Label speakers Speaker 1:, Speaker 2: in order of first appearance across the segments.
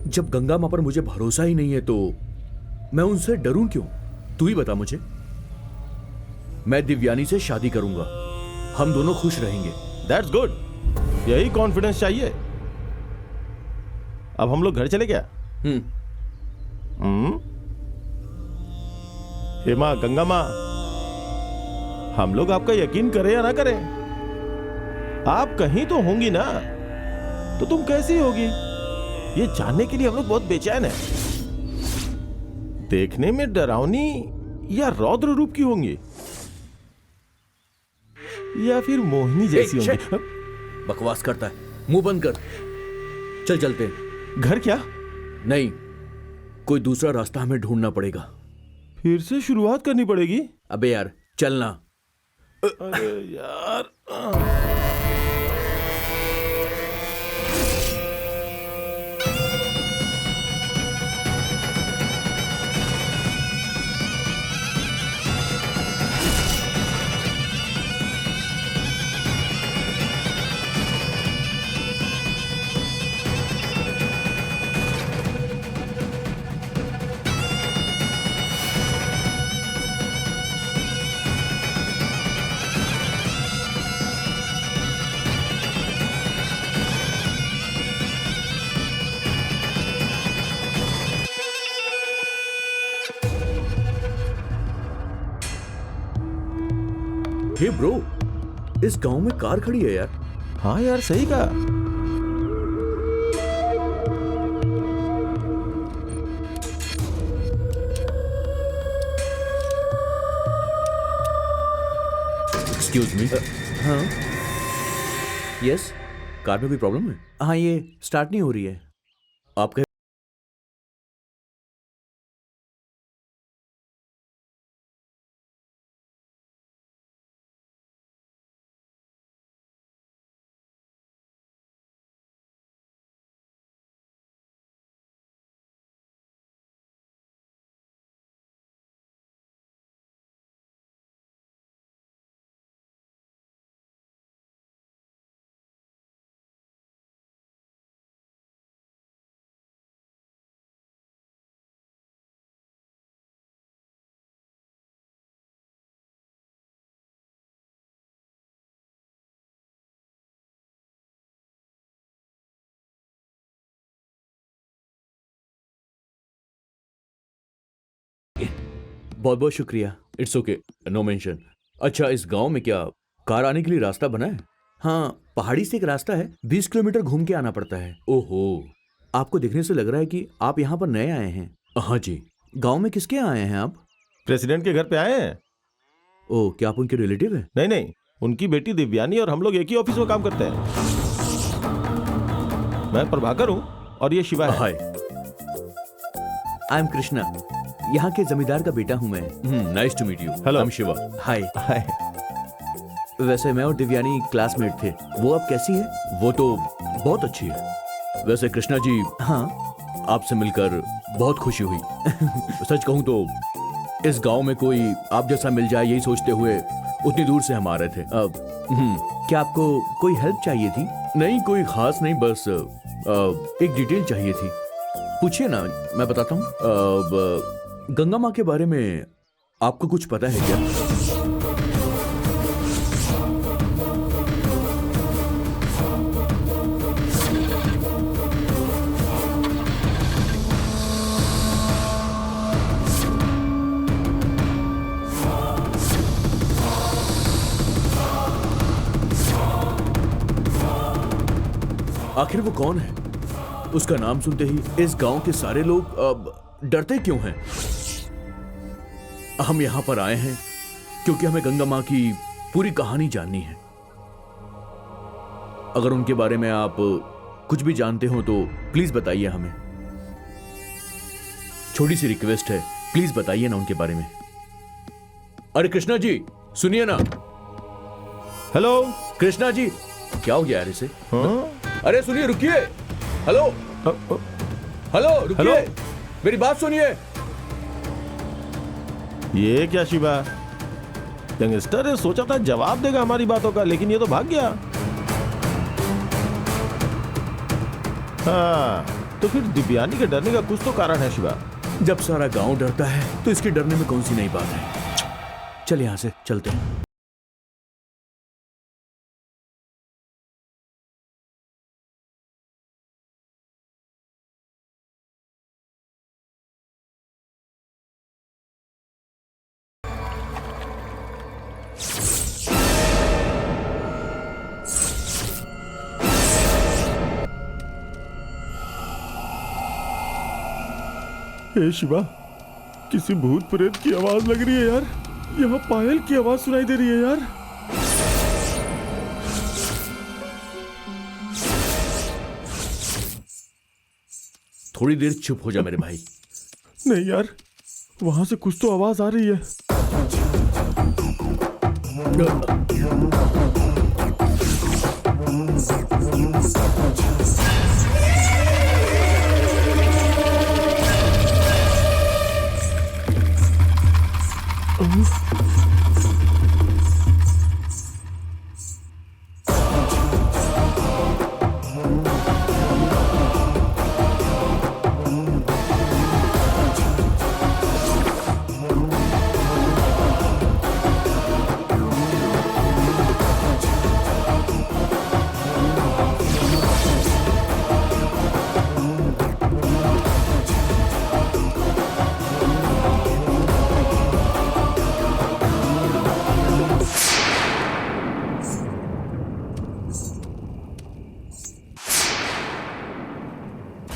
Speaker 1: जब गंगा माँ पर मुझे भरोसा ही नहीं है तो मैं उनसे डरूं क्यों? तू ही बता मुझे। मैं दिव्यानी से शादी करूंगा, हम दोनों खुश रहेंगे।
Speaker 2: दैट्स गुड, यही कॉन्फिडेंस चाहिए। अब हम लोग घर चले क्या? हे माँ गंगा माँ, हम लोग आपका यकीन करें या ना करें, आप कहीं तो होंगी ना, तो तुम कैसी होगी ये जानने के लिए हम लोग बहुत बेचैन हैं। देखने में डरावनी या रौद्र रूप की होंगी, या फिर मोहिनी जैसी होंगी?
Speaker 1: बकवास करता है, मुंह बंद कर। चल चलते हैं।
Speaker 2: घर क्या?
Speaker 1: नहीं, कोई दूसरा रास्ता हमें ढूंढना पड़ेगा।
Speaker 2: फिर से शुरुआत करनी पड़ेगी?
Speaker 1: अबे यार चलना।
Speaker 2: अरे यार,
Speaker 1: हे ब्रो, इस गांव में कार खड़ी है यार।
Speaker 2: हाँ यार सही कहा।
Speaker 1: Excuse me. हाँ यस, कार में कोई प्रॉब्लम है? हाँ, ये स्टार्ट नहीं हो रही है। आप कह बहुत बहुत शुक्रिया। It's okay, no mention. अच्छा, इस गांव में क्या कार आने के लिए रास्ता बना है? हाँ, पहाड़ी से एक रास्ता है, 20 किलोमीटर घूम के आना पड़ता है। ओहो, आपको देखने से लग रहा है कि आप यहाँ पर नए आए हैं। हाँ जी। गांव में किसके यहाँ आए हैं आप?
Speaker 2: प्रेसिडेंट के घर पे आए हैं।
Speaker 1: ओह, क्या आप उनके रिलेटिव हैं?
Speaker 2: नहीं नहीं, उनकी बेटी दिव्यानी और हम लोग एक ही ऑफिस में काम करते हैं। मैं प्रभाकर हूँ और ये शिवा है।
Speaker 1: हाय, आई एम कृष्णा, यहाँ के जमींदार का बेटा हूँ मैं। Nice to meet you.
Speaker 2: Hello.
Speaker 1: I am Shiva. Hi.
Speaker 2: Hi.
Speaker 1: वैसे मैं और दिव्यानी क्लासमेट थे। वो अब कैसी है? वो तो बहुत अच्छी है। वैसे कृष्णा जी, हाँ, आपसे मिलकर बहुत खुशी हुई। सच कहूँ तो इस गांव में कोई आप जैसा मिल जाए यही सोचते हुए उतनी दूर से हम आ रहे थे। क्या आपको कोई हेल्प चाहिए थी? नहीं, कोई खास नहीं, बस एक डिटेल चाहिए थी। पूछिए ना, मैं बताता हूँ। गंगा माँ के बारे में आपको कुछ पता है क्या? आखिर वो कौन है? उसका नाम सुनते ही इस गांव के सारे लोग डरते क्यों हैं? हम यहां पर आए हैं क्योंकि हमें गंगा मां की पूरी कहानी जाननी है। अगर उनके बारे में आप कुछ भी जानते हो तो प्लीज बताइए हमें। छोटी सी रिक्वेस्ट है, प्लीज बताइए ना उनके बारे में। अरे कृष्णा जी, सुनिए ना।
Speaker 2: हेलो
Speaker 1: कृष्णा जी, क्या हो गया यार इसे?
Speaker 2: हाँ?
Speaker 1: अरे सुनिए, रुकिए। हेलो हेलो, रुकिए।
Speaker 2: हेलो?
Speaker 1: मेरी बात सुनिए।
Speaker 2: ये क्या शिवा, यंगस्टर है, सोचा था जवाब देगा हमारी बातों का, लेकिन ये तो भाग गया। हाँ, तो फिर दिव्यानी के डरने का कुछ तो कारण है शिवा।
Speaker 1: जब सारा गांव डरता है तो इसके डरने में कौन सी नई बात है। चल यहां से चलते हैं।
Speaker 2: हे शिवा, किसी भूत प्रेत की आवाज लग रही है यार। यहाँ पायल की आवाज सुनाई दे रही है यार।
Speaker 1: थोड़ी देर चुप हो जा मेरे भाई।
Speaker 2: नहीं यार, वहां से कुछ तो आवाज आ रही है।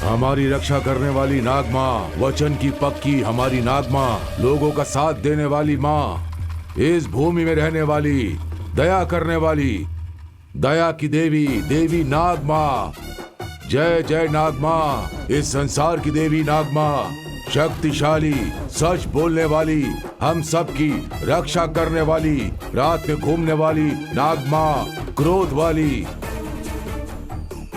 Speaker 3: हमारी रक्षा करने वाली नाग माँ, वचन की पक्की हमारी नाग माँ, लोगों का साथ देने वाली माँ, इस भूमि में रहने वाली, दया करने वाली, दया की देवी, देवी नाग माँ। जय जय नाग माँ, इस संसार की देवी नाग माँ, शक्तिशाली, सच बोलने वाली, हम सब की रक्षा करने वाली, रात में घूमने वाली नाग माँ, क्रोध वाली,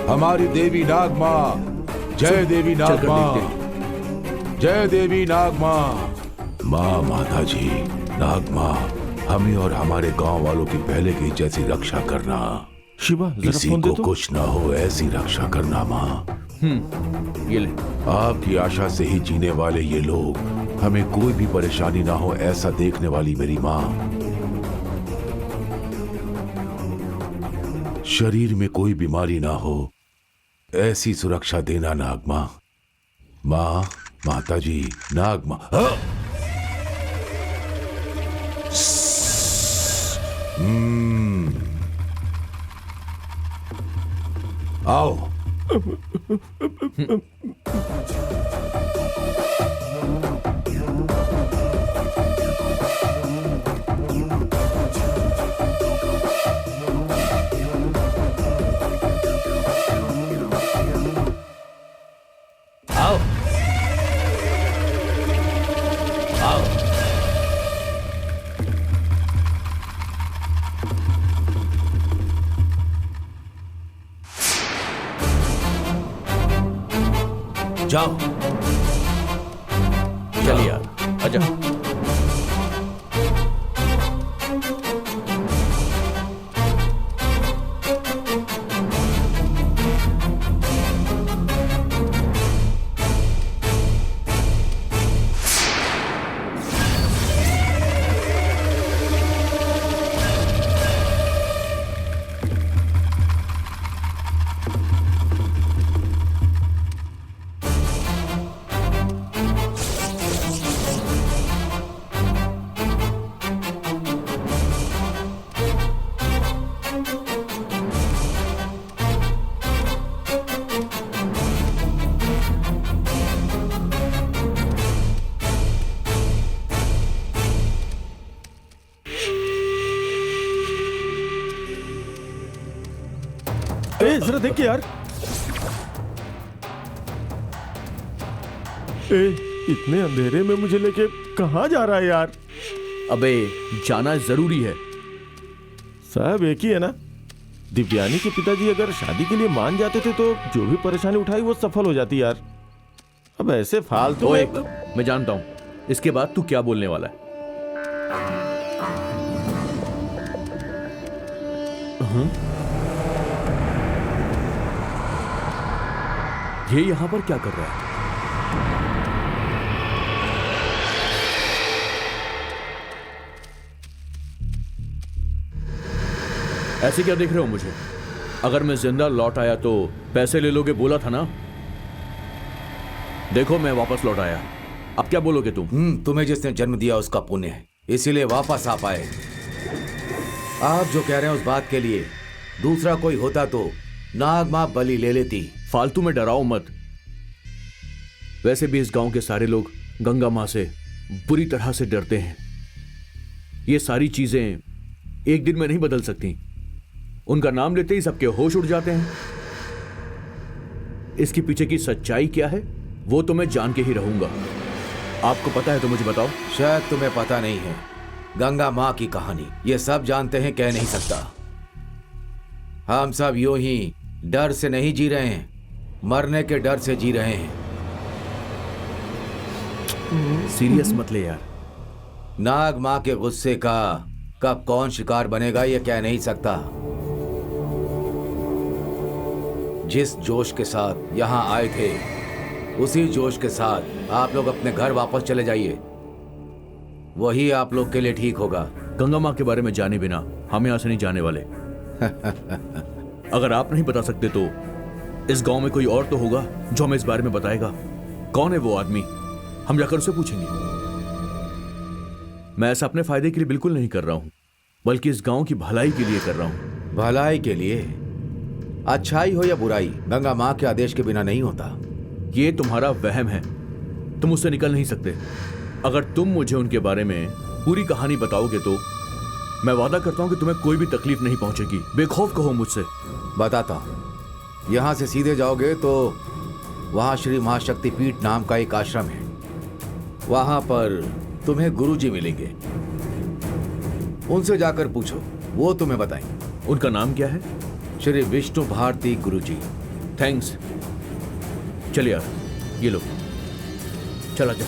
Speaker 3: हमारी देवी नाग माँ। जय देवी नाग माँ, जय देवी नाग माँ। माँ, माता जी, नाग माँ, हमें और हमारे गांव वालों की पहले की जैसी रक्षा करना।
Speaker 2: शिवा,
Speaker 3: किसी को कुछ ना हो ऐसी रक्षा करना माँ।
Speaker 1: ये ले।
Speaker 3: आपकी आशा से ही जीने वाले ये लोग, हमें कोई भी परेशानी ना हो ऐसा देखने वाली मेरी माँ। शरीर में कोई बीमारी ना हो ऐसी सुरक्षा देना नाग माँ। माँ, माता जी, नाग माँ। आओ।
Speaker 1: जाओ, चलिए यार, आजा।
Speaker 2: जरा देख यार। इतने अंधेरे में मुझे लेके कहाँ जा रहा है यार?
Speaker 1: अबे जाना जरूरी है।
Speaker 2: साहब एक ही है ना, दिव्यानी के पिताजी अगर शादी के लिए मान जाते थे तो जो भी परेशानी उठाई वो सफल हो जाती यार। अब ऐसे फालतू
Speaker 1: मैं जानता हूं इसके बाद तू क्या बोलने वाला है। ये यहां पर क्या कर रहा है? ऐसे क्या देख रहे हो मुझे? अगर मैं जिंदा लौट आया तो पैसे ले लोगे बोला था ना? देखो मैं वापस लौट आया, अब क्या बोलोगे तुम?
Speaker 3: तुम्हें जिसने जन्म दिया उसका पुण्य है, इसीलिए वापस आ पाए। आप जो कह रहे हैं उस बात के लिए दूसरा कोई होता तो नाग मां बलि ले लेती।
Speaker 1: फालतू में डराओ मत। वैसे भी इस गांव के सारे लोग गंगा मां से बुरी तरह से डरते हैं। ये सारी चीजें एक दिन में नहीं बदल सकती। उनका नाम लेते ही सबके होश उड़ जाते हैं। इसके पीछे की सच्चाई क्या है वो तो मैं जान के ही रहूंगा। आपको पता है तो मुझे बताओ।
Speaker 3: शायद तुम्हें पता नहीं है गंगा मां की कहानी। ये सब जानते हैं, कह नहीं सकता। हम सब यूं ही डर से नहीं जी रहे हैं, मरने के डर से जी रहे हैं।
Speaker 1: सीरियस मत ले यार।
Speaker 3: नाग मां के गुस्से का कब कौन शिकार बनेगा ये कह नहीं सकता। जिस जोश के साथ यहां आए थे उसी जोश के साथ आप लोग अपने घर वापस चले जाइए, वही आप लोग के लिए ठीक होगा।
Speaker 1: गंगा मां के बारे में जाने बिना हम यहां से नहीं जाने वाले। अगर आप नहीं बता सकते तो इस गांव में कोई और तो होगा जो हमें इस बारे में बताएगा। कौन है वो आदमी? हम जाकर उससे पूछेंगे। मैं ऐसा अपने फायदे के लिए बिल्कुल नहीं कर रहा हूं, बल्कि इस गांव की भलाई के लिए कर रहा हूं।
Speaker 3: भलाई के लिए? अच्छाई हो या बुराई गंगा मां के आदेश के बिना नहीं होता।
Speaker 1: ये तुम्हारा वहम है, तुम उससे निकल नहीं सकते। अगर तुम मुझे उनके बारे में पूरी कहानी बताओगे तो मैं वादा करता हूं कि तुम्हें कोई भी तकलीफ नहीं पहुंचेगी। बेखौफ कहो मुझसे।
Speaker 3: बताता हूं। यहां से सीधे जाओगे तो वहां श्री महाशक्ति पीठ नाम का एक आश्रम है। वहां पर तुम्हें गुरुजी मिलेंगे, उनसे जाकर पूछो, वो तुम्हें बताएंगे।
Speaker 1: उनका नाम क्या है?
Speaker 3: श्री विष्णु भारती गुरुजी।
Speaker 1: थैंक्स। चलिए यार, ये लो, चला जा।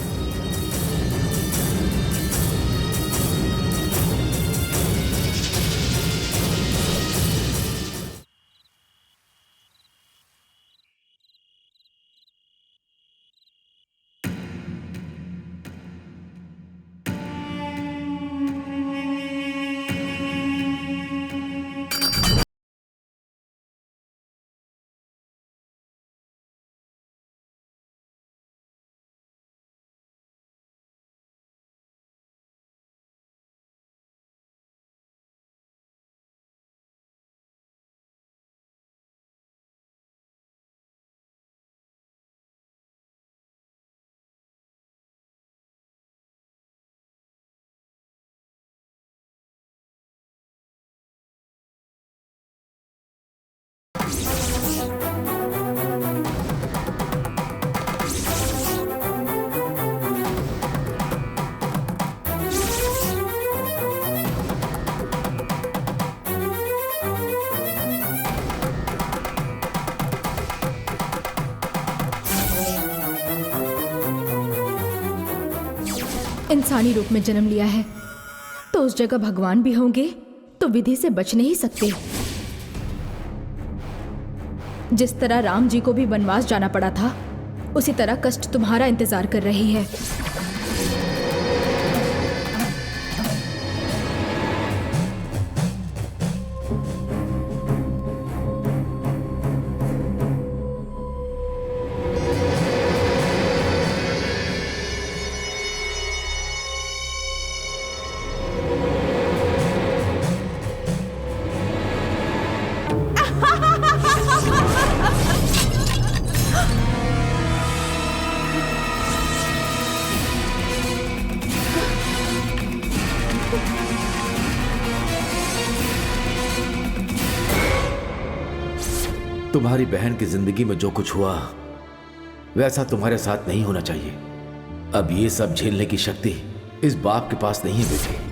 Speaker 4: इंसानी रूप में जन्म लिया है तो उस जगह भगवान भी होंगे तो विधि से बच नहीं सकते। जिस तरह राम जी को भी वनवास जाना पड़ा था उसी तरह कष्ट तुम्हारा इंतजार कर रही है।
Speaker 3: तुम्हारी बहन की जिंदगी में जो कुछ हुआ वैसा तुम्हारे साथ नहीं होना चाहिए। अब ये सब झेलने की शक्ति इस बाप के पास नहीं है बेटे।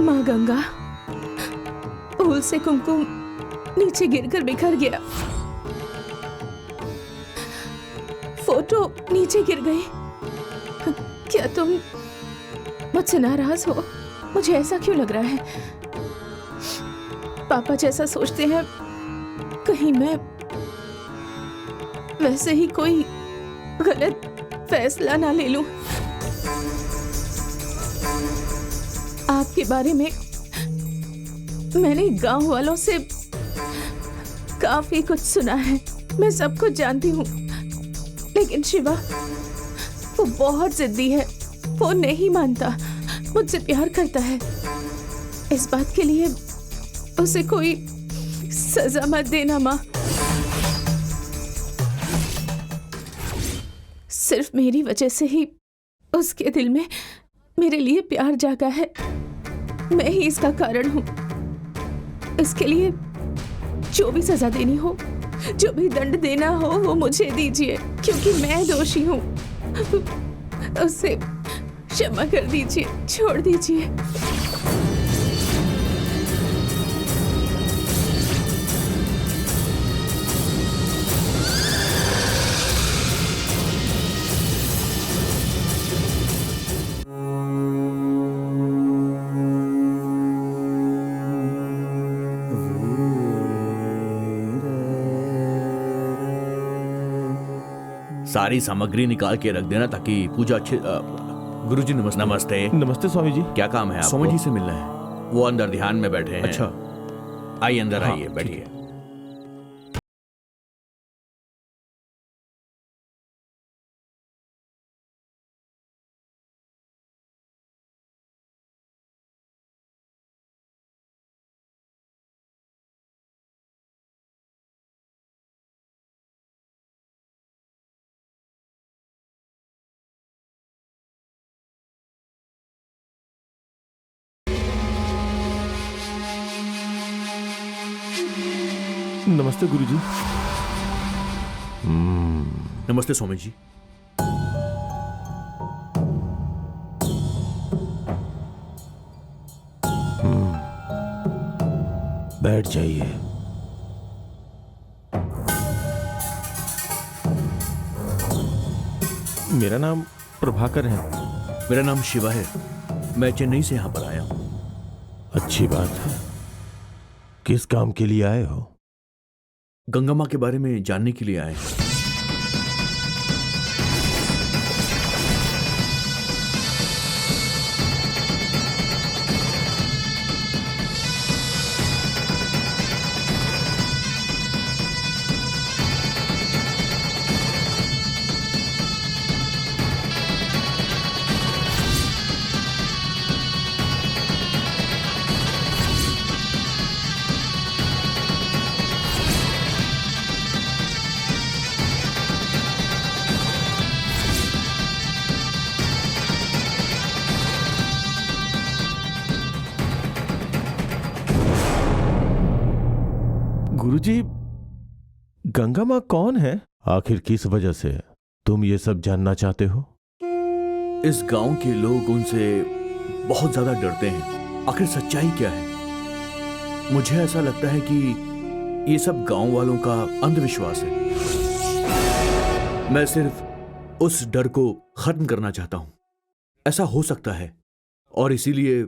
Speaker 5: माँ गंगा, फूल से कुमकुम नीचे गिरकर बिखर गया, फोटो नीचे गिर गई। क्या तुम मुझसे नाराज हो? मुझे ऐसा क्यों लग रहा है? पापा जैसा सोचते हैं, कहीं मैं वैसे ही कोई गलत फैसला ना ले लूं। आपके बारे में मैंने गांव वालों से काफी कुछ सुना है, मैं सब कुछ जानती हूँ, लेकिन शिवा वो बहुत जिद्दी है, वो नहीं मानता, मुझसे प्यार करता है। इस बात के लिए उसे कोई सजा मत देना माँ। सिर्फ मेरी वजह से ही उसके दिल में मेरे लिए प्यार जागा है, मैं ही इसका कारण हूँ। इसके लिए जो भी सजा देनी हो, जो भी दंड देना हो, वो मुझे दीजिए, क्योंकि मैं दोषी हूँ। उसे क्षमा कर दीजिए, छोड़ दीजिए।
Speaker 1: सारी सामग्री निकाल के रख देना ताकि पूजा अच्छे। गुरुजी नमस्ते। नमस्ते।
Speaker 2: नमस्ते स्वामी जी।
Speaker 1: क्या काम है आपको?
Speaker 2: स्वामी जी
Speaker 1: से मिलना है। वो अंदर ध्यान में बैठे हैं।
Speaker 2: अच्छा,
Speaker 1: आइए अंदर
Speaker 2: हाँ,
Speaker 1: आइए, बैठिए।
Speaker 2: नमस्ते गुरुजी।
Speaker 1: नमस्ते स्वामी जी।
Speaker 2: बैठ जाइए। मेरा नाम प्रभाकर है।
Speaker 1: मेरा नाम शिवा है। मैं चेन्नई से यहाँ पर आया हूँ।
Speaker 2: अच्छी बात है। किस काम के लिए आए हो?
Speaker 1: गंगा माँ के बारे में जानने के लिए आए हैं।
Speaker 2: गुरुजी, गंगा माँ कौन है? आखिर किस वजह से तुम ये सब जानना चाहते हो?
Speaker 1: इस गांव के लोग उनसे बहुत ज्यादा डरते हैं। आखिर सच्चाई क्या है? मुझे ऐसा लगता है कि ये सब गांव वालों का अंधविश्वास है। मैं सिर्फ उस डर को खत्म करना चाहता हूं। ऐसा हो सकता है और इसीलिए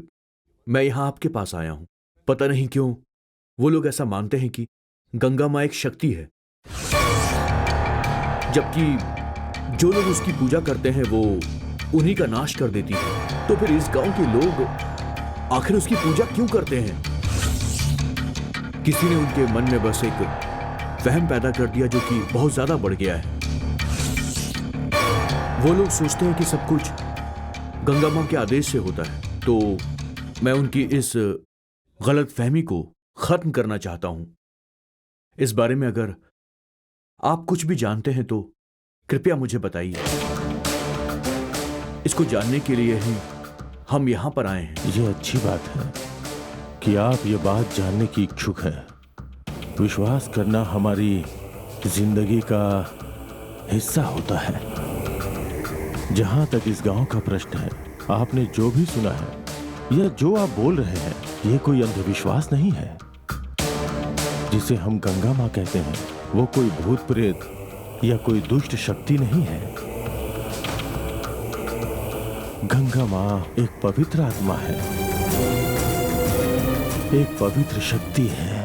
Speaker 1: मैं यहां आपके पास आया हूं। पता नहीं क्यों वो लोग ऐसा मानते हैं कि गंगा माँ एक शक्ति है, जबकि जो लोग उसकी पूजा करते हैं वो उन्हीं का नाश कर देती है। तो फिर इस गांव के लोग आखिर उसकी पूजा क्यों करते हैं? किसी ने उनके मन में बस एक वहम पैदा कर दिया जो कि बहुत ज्यादा बढ़ गया है। वो लोग सोचते हैं कि सब कुछ गंगा माँ के आदेश से होता है। तो मैं उनकी इस गलत फहमी को खत्म करना चाहता हूं। इस बारे में अगर आप कुछ भी जानते हैं तो कृपया मुझे बताइए। इसको जानने के लिए ही हम यहां पर आए हैं।
Speaker 2: ये अच्छी बात है कि आप ये बात जानने की इच्छुक हैं। विश्वास करना हमारी जिंदगी का हिस्सा होता है। जहां तक इस गांव का प्रश्न है, आपने जो भी सुना है यह जो आप बोल रहे हैं ये कोई अंधविश्वास नहीं है। जिसे हम गंगा माँ कहते हैं वो कोई भूत प्रेत या कोई दुष्ट शक्ति नहीं है। गंगा माँ एक पवित्र आत्मा है, एक पवित्र शक्ति है।